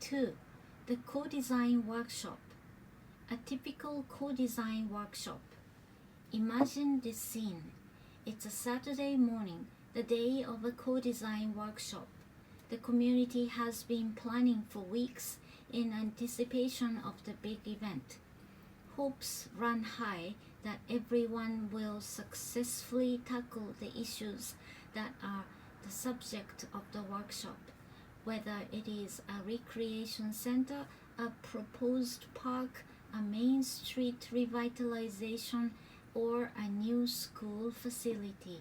2. The Co-Design Workshop. A typical co-design workshop. Imagine this scene. It's a Saturday morning, the day of a co-design workshop. The community has been planning for weeks in anticipation of the big event. Hopes run high that everyone will successfully tackle the issues that are the subject of the workshop, whether it is a recreation center, a proposed park, a main street revitalization, or a new school facility.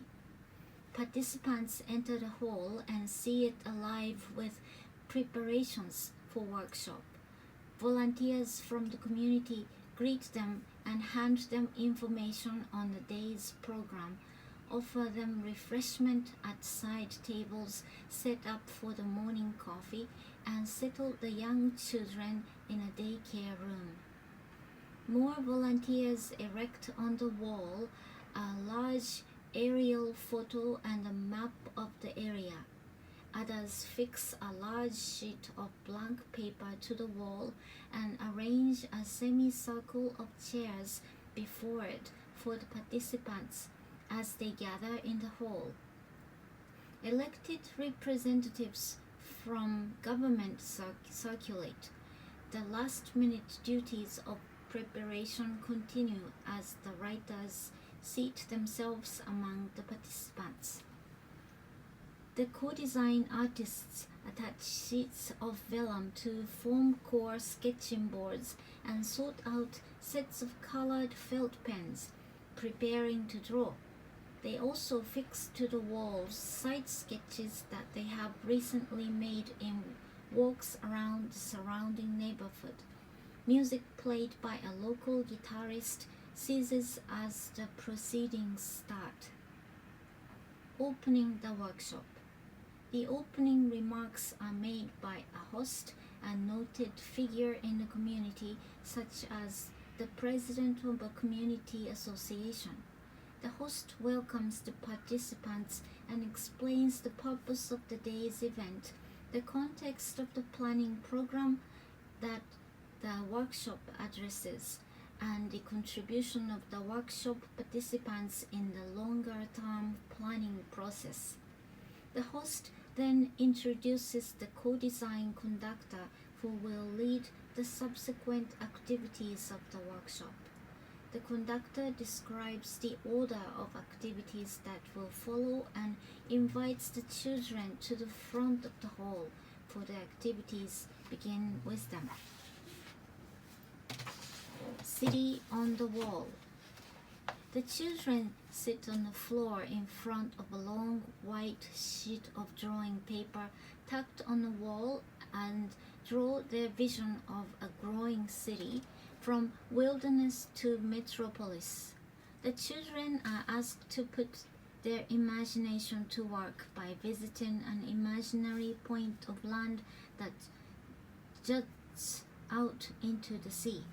Participants enter the hall and see it alive with preparations for workshop. Volunteers from the community greet them and hand them information on the day's program, offer them refreshment at side tables set up for the morning coffee, and settle the young children in a daycare room. More volunteers erect on the wall a large aerial photo and a map of the area. Others fix a large sheet of blank paper to the wall and arrange a semicircle of chairs before it for the participants as they gather in the hall. Elected representatives from government circulate. The last-minute duties of preparation continue as the writers seat themselves among the participants. The co-design artists attach sheets of vellum to foam core sketching boards and sort out sets of colored felt pens, preparing to draw. They also fix to the walls side sketches that they have recently made in walks around the surrounding neighborhood. Music played by a local guitarist ceases as the proceedings start. Opening the workshop. The opening remarks are made by a host, a noted figure in the community, such as the president of a community association. The host welcomes the participants and explains the purpose of the day's event, the context of the planning program that the workshop addresses, and the contribution of the workshop participants in the longer-term planning process. The host then introduces the co-design conductor who will lead the subsequent activities of the workshop. The conductor describes the order of activities that will follow and invites the children to the front of the hall for the activities begin with them. City on the wall. The children sit on the floor in front of a long white sheet of drawing paper tucked on the wall and draw their vision of a growing city from wilderness to metropolis. The children are asked to put their imagination to work by visiting an imaginary point of land that juts out into the sea.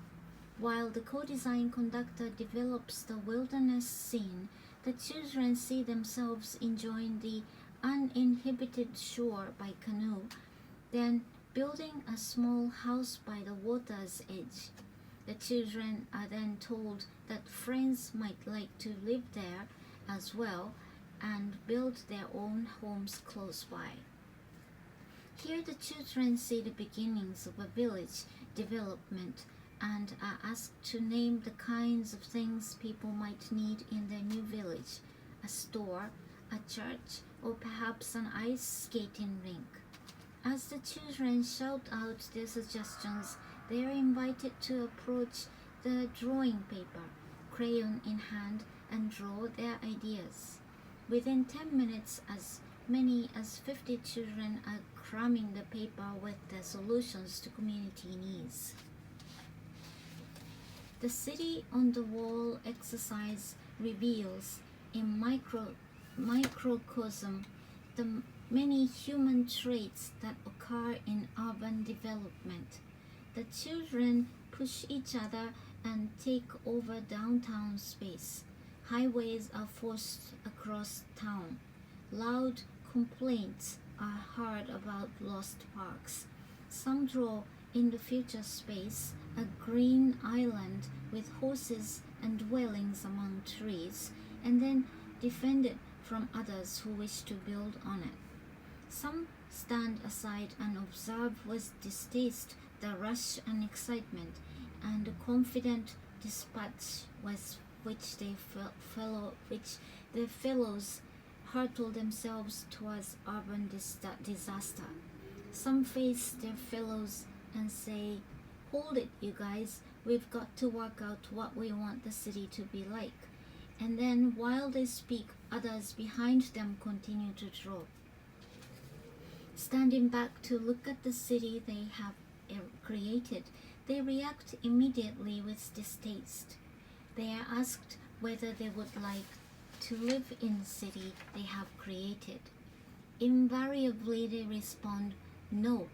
While the co-design conductor develops the wilderness scene, the children see themselves enjoying the uninhibited shore by canoe, then building a small house by the water's edge. The children are then told that friends might like to live there as well and build their own homes close by. Here the children see the beginnings of a village development and are asked to name the kinds of things people might need in their new village: a store, a church, or perhaps an ice skating rink. As the children shout out their suggestions, they are invited to approach the drawing paper, crayon in hand, and draw their ideas. Within 10 minutes, as many as 50 children are cramming the paper with the solutions to community needs. The city on the wall exercise reveals in microcosm the many human traits that occur in urban development. The children push each other and take over downtown space. Highways are forced across town. Loud complaints are heard about lost parks. Some draw in the future space a green island with horses and dwellings among trees, and then defend it from others who wish to build on it. Some stand aside and observe with distaste the rush and excitement and the confident dispatch with which their fellows hurtle themselves towards urban disaster. Some face their fellows and say, "Hold it, you guys, we've got to work out what we want the city to be like." And then while they speak, others behind them continue to draw. Standing back to look at the city they have created, they react immediately with distaste. They are asked whether they would like to live in the city they have created. Invariably they respond, "No."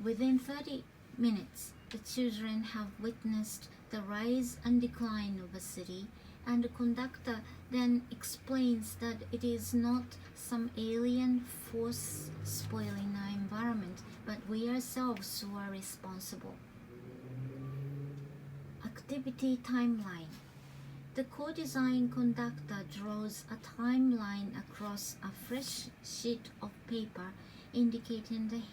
Within 30 minutes, the children have witnessed the rise and decline of a city, and the conductor then explains that it is not some alien force spoiling our environment, but we ourselves who are responsible. Activity timeline. The co-design conductor draws a timeline across a fresh sheet of paper indicating the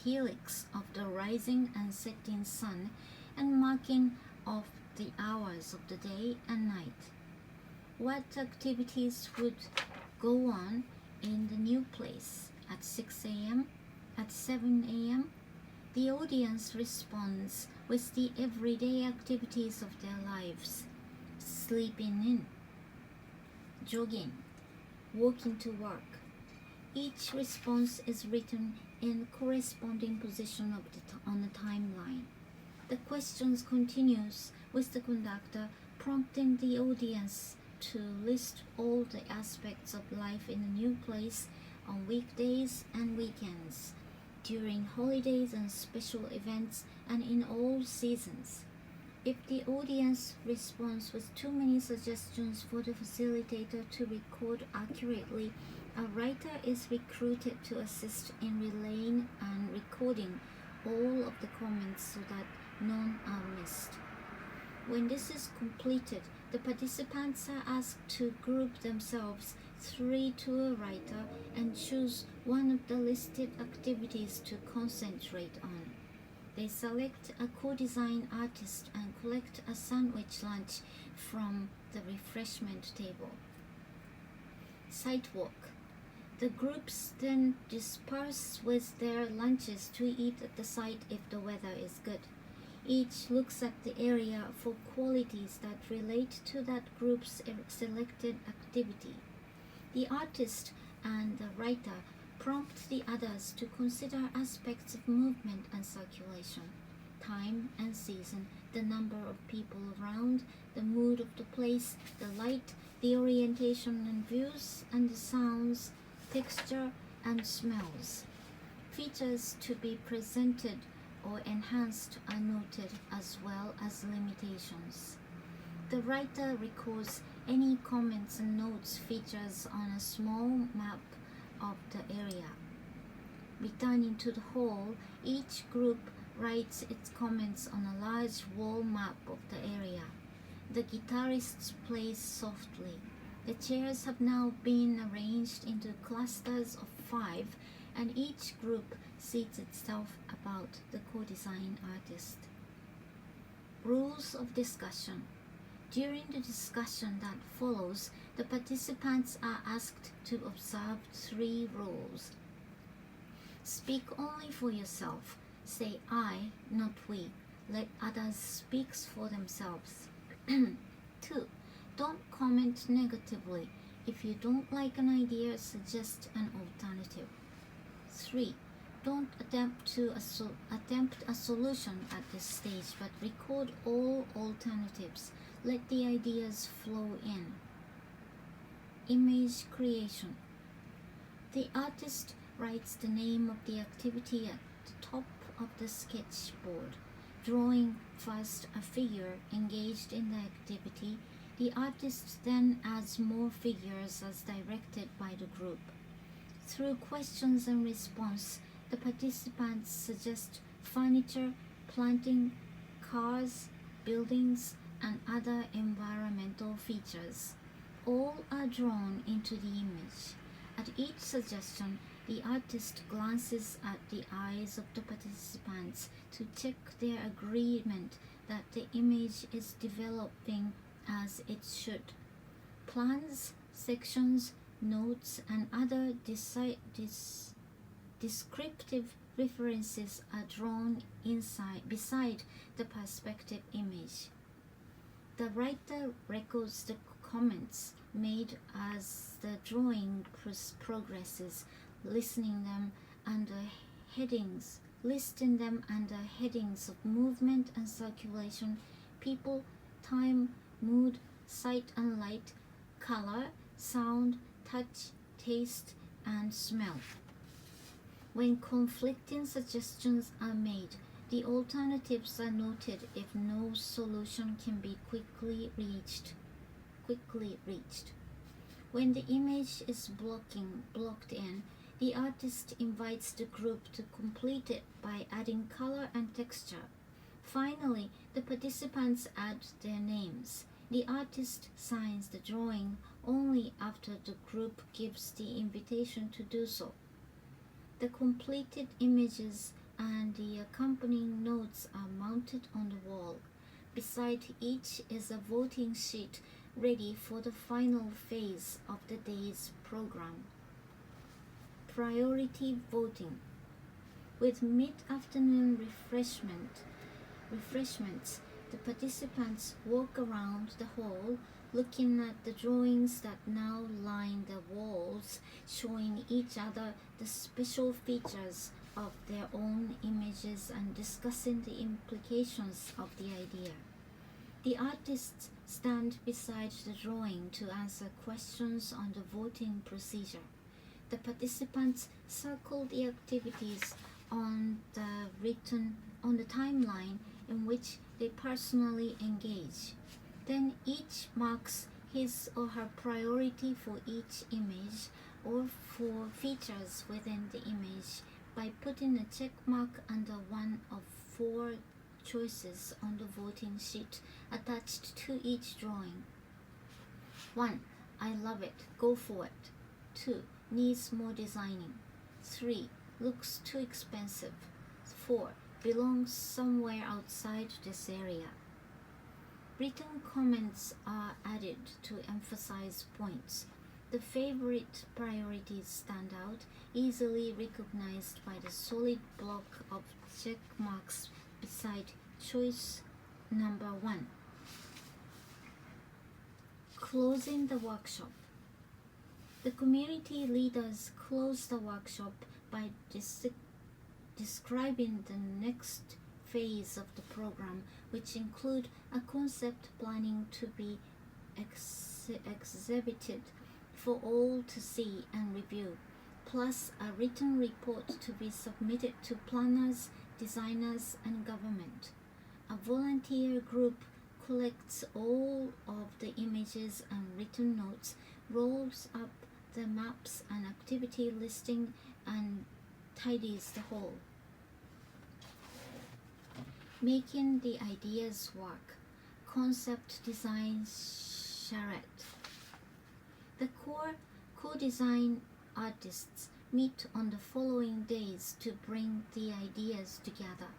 helix of the rising and setting sun and marking off the hours of the day and night. What activities would go on in the new place at 6 a.m., at 7 a.m.? The audience responds with the everyday activities of their lives: sleeping in, jogging, walking to work. Each response is written in corresponding position on the timeline. The questions continues with the conductor prompting the audience to list all the aspects of life in a new place on weekdays and weekends, during holidays and special events, and in all seasons. If the audience responds with too many suggestions for the facilitator to record accurately, a writer is recruited to assist in relaying and recording all of the comments so that none are missed. When this is completed, the participants are asked to group themselves 3 to a writer and choose one of the listed activities to concentrate on. They select a co-design artist and collect a sandwich lunch from the refreshment table. Sidewalk. The groups then disperse with their lunches to eat at the site if the weather is good. Each looks at the area for qualities that relate to that group's selected activity. The artist and the writer prompt the others to consider aspects of movement and circulation, time and season, the number of people around, the mood of the place, the light, the orientation and views, and the sounds, texture, and smells. Features to be presented or enhanced are noted, as well as limitations. The writer records any comments and notes features on a small map of the area. Returning to the hall, each group writes its comments on a large wall map of the area. The guitarists play softly. The chairs have now been arranged into clusters of 5, and each group seats itself about the co-design artist. Rules of discussion. During the discussion that follows, the participants are asked to observe 3 rules. Speak only for yourself. Say I, not we. Let others speak for themselves. 2. Don't comment negatively. If you don't like an idea, suggest an alternative. 3. Don't attempt a solution at this stage, but record all alternatives. Let the ideas flow in. Image creation. The artist writes the name of the activity at the top of the sketchboard, drawing first a figure engaged in the activity. The artist then adds more figures as directed by the group. Through questions and response, the The participants suggest furniture, planting, cars, buildings, and other environmental features. All are drawn into the image. At each suggestion, the artist glances at the eyes of the participants to check their agreement that the image is developing as it should. Plans, sections, notes, and other descriptive references are drawn beside the perspective image. The writer records the comments made as the drawing progresses, listing them under headings of movement and circulation, people, time, mood, sight and light, color, sound, touch, taste, and smell. When conflicting suggestions are made, the alternatives are noted if no solution can be quickly reached. When the image is blocked in, the artist invites the group to complete it by adding color and texture. Finally, the participants add their names. The artist signs the drawing only after the group gives the invitation to do so. The completed images and the accompanying notes are mounted on the wall. Beside each is a voting sheet ready for the final phase of the day's program. Priority voting. With mid-afternoon refreshments, the participants walk around the hall looking at the drawings that now line the walls, showing each other the special features of their own images and discussing the implications of the idea. The artists stand beside the drawing to answer questions on the voting procedure. The participants circle the activities on the timeline in which they personally engage. Then each marks his or her priority for each image or for features within the image by putting a check mark under one of 4 choices on the voting sheet attached to each drawing. 1. I love it. Go for it. 2. Needs more designing. 3. Looks too expensive. 4. Belongs somewhere outside this area. Written comments are added to emphasize points. The favorite priorities stand out, easily recognized by the solid block of check marks beside choice number 1. Closing the workshop. The community leaders close the workshop by describing the next phase of the program, which include a concept planning to be exhibited for all to see and review, plus a written report to be submitted to planners, designers, and government. A volunteer group collects all of the images and written notes, rolls up the maps and activity listing, and tidies the whole. Making the ideas work. Concept design charrette. The core co-design artists meet on the following days to bring the ideas together.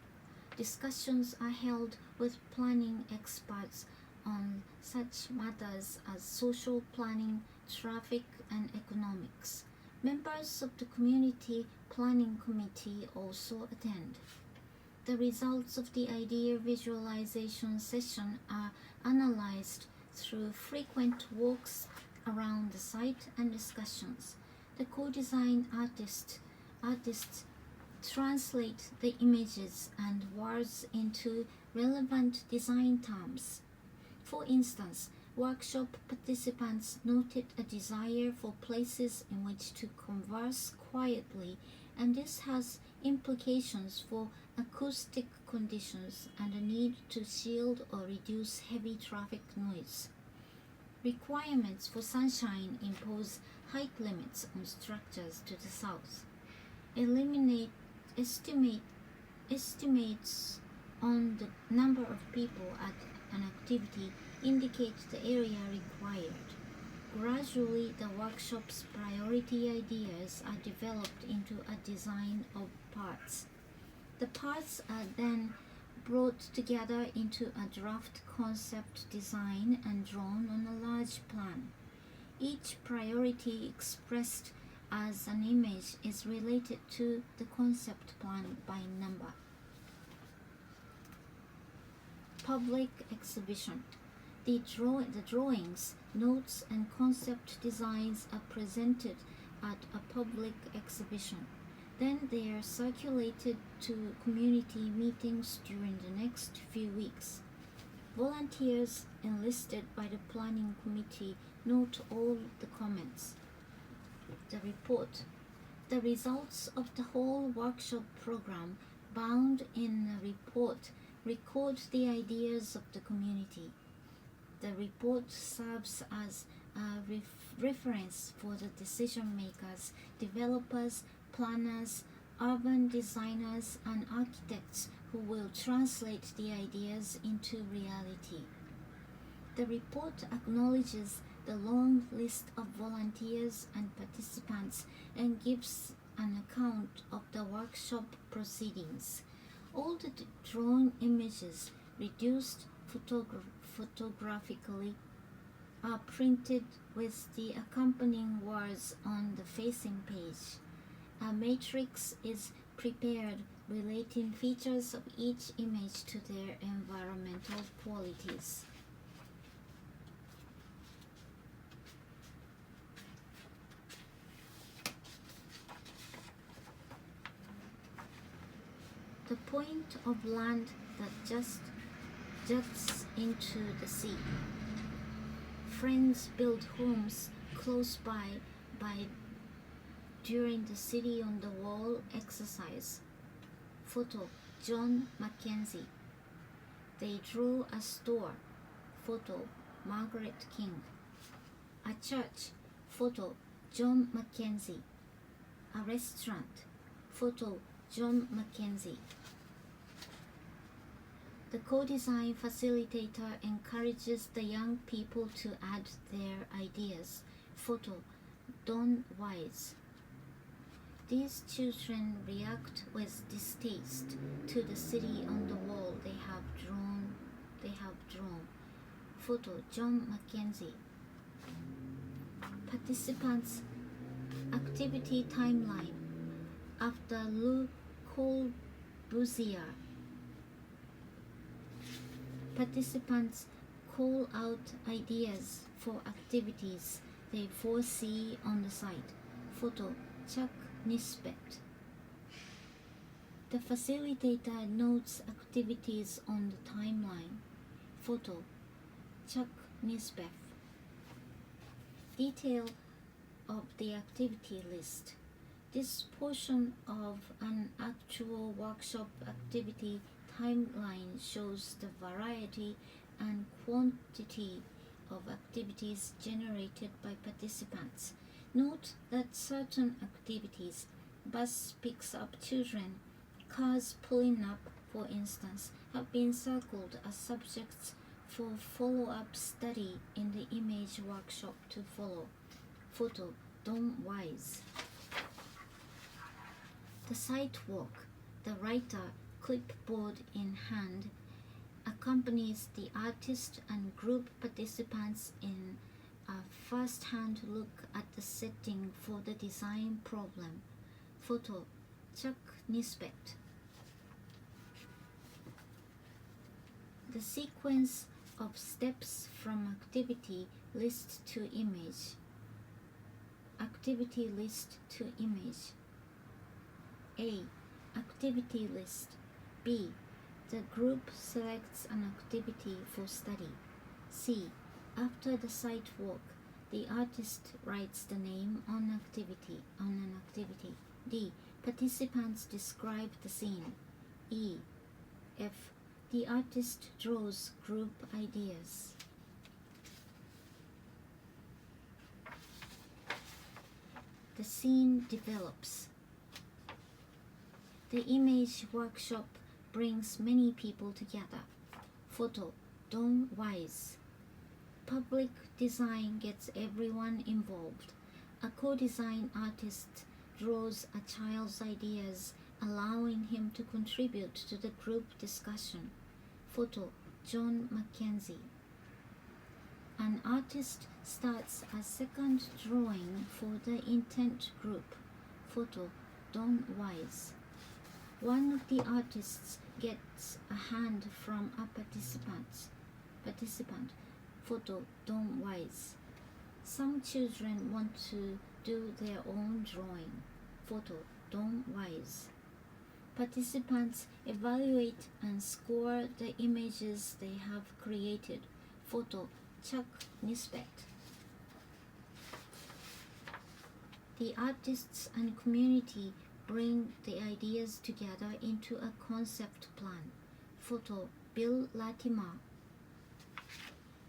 Discussions are held with planning experts on such matters as social planning, traffic, and economics. Members of the community planning committee also attend. The results of the idea visualization session are analyzed through frequent walks around the site and discussions. The co-design artists translate the images and words into relevant design terms. For instance, workshop participants noted a desire for places in which to converse quietly, and this has implications for acoustic conditions and the need to shield or reduce heavy traffic noise. Requirements for sunshine impose height limits on structures to the south. Eliminate Estimates on the number of people at an activity indicate the area required. Gradually, the workshop's priority ideas are developed into a design of parts. The parts are then brought together into a draft concept design and drawn on a large plan. Each priority expressed as an image is related to the concept plan by number. Public exhibition. The drawings, notes, and concept designs are presented at a public exhibition. Then they are circulated to community meetings during the next few weeks. Volunteers enlisted by the planning committee note all the comments. The report. The results of the whole workshop program, bound in a report, record the ideas of the community. The report serves as a reference for the decision makers, developers, planners, urban designers, and architects who will translate the ideas into reality. The report acknowledges the long list of volunteers and participants and gives an account of the workshop proceedings. All the drawn images, reduced photographically, are printed with the accompanying words on the facing page. A matrix is prepared relating features of each image to their environmental qualities. The point of land that just juts into the sea. Friends build homes close by during the City on the Wall exercise. Photo, John Mackenzie. They drew a store. Photo, Margaret King. A church. Photo, John Mackenzie. A restaurant. Photo, John Mackenzie. The co-design facilitator encourages the young people to add their ideas. Photo, Don Wise. These children react with distaste to the city on the wall they have drawn. Photo, John Mackenzie. Participants' activity timeline after Le Corbusier. Participants call out ideas for activities they foresee on the site. Photo, Chuck Nisbet. The facilitator notes activities on the timeline. Photo, Chuck Nisbet. Detail of the activity list. This portion of an actual workshop activity timeline shows the variety and quantity of activities generated by participants. Note that certain activities, bus picks up children, cars pulling up, for instance, have been circled as subjects for follow-up study in the image workshop to follow. Photo, Don Wise. The site walk. The writer, clipboard in hand, accompanies the artist and group participants in a first-hand look at the setting for the design problem. Photo, Chuck Nisbet. The sequence of steps from activity list to image. Activity list to image. A. Activity list. B. The group selects an activity for study. C. After the site walk, the artist writes the name on an activity. D. Participants describe the scene. E. F. The artist draws group ideas. The scene develops. The image workshop brings many people together. Photo, Don Wise. Public design gets everyone involved. A co-design artist draws a child's ideas, allowing him to contribute to the group discussion. Photo, John Mackenzie. An artist starts a second drawing for the intent group. Photo, Don Wise. One of the artists gets a hand from a participant. Photo, Don Wise. Some children want to do their own drawing. Photo, Don Wise. Participants evaluate and score the images they have created. Photo, Chuck Nisbet. The artists and community bring the ideas together into a concept plan. Photo, Bill Latimer.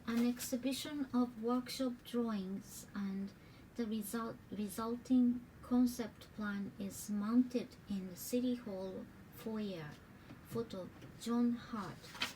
An exhibition of workshop drawings and the resulting concept plan is mounted in the City Hall foyer. Photo, John Hart.